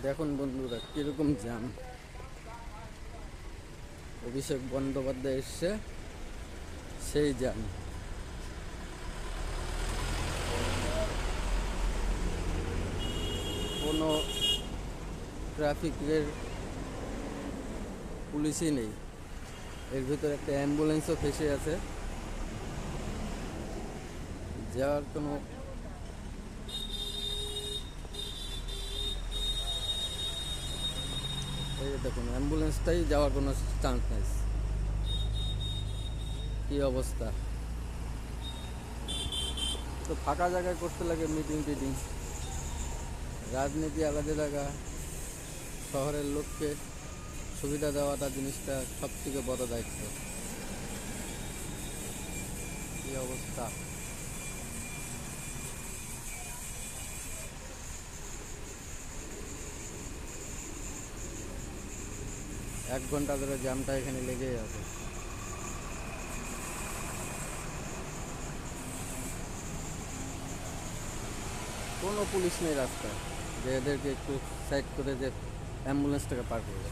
দেখুন বন্ধুরা কিরকম জ্যাম। অভিষেক বন্দ্যোপাধ্যায় এসছে, সেই জ্যাম। কোনো ট্রাফিকের পুলিশই নেই। এর ভিতরে একটা অ্যাম্বুলেন্সও ফেসে আছে, যাওয়ার কোনো এই দেখুন অ্যাম্বুলেন্সটাই যাওয়ার কোনো চান্স নেই। কী অবস্থা! তো ফাঁকা জায়গায় করতে লাগে মিটিং টিটিং। রাজনীতি আলাদা জায়গা, শহরের লোককে সুবিধা দেওয়াটা জিনিসটা সব থেকে বড় দায়িত্ব। কী অবস্থা! 1 ঘন্টা ধরে জ্যামটা এখানে লেগেই আছে। কোনো পুলিশ নেই রাস্তায় যে এদেরকে একটু সাইড করে যে অ্যাম্বুলেন্সটাকে পার করবে।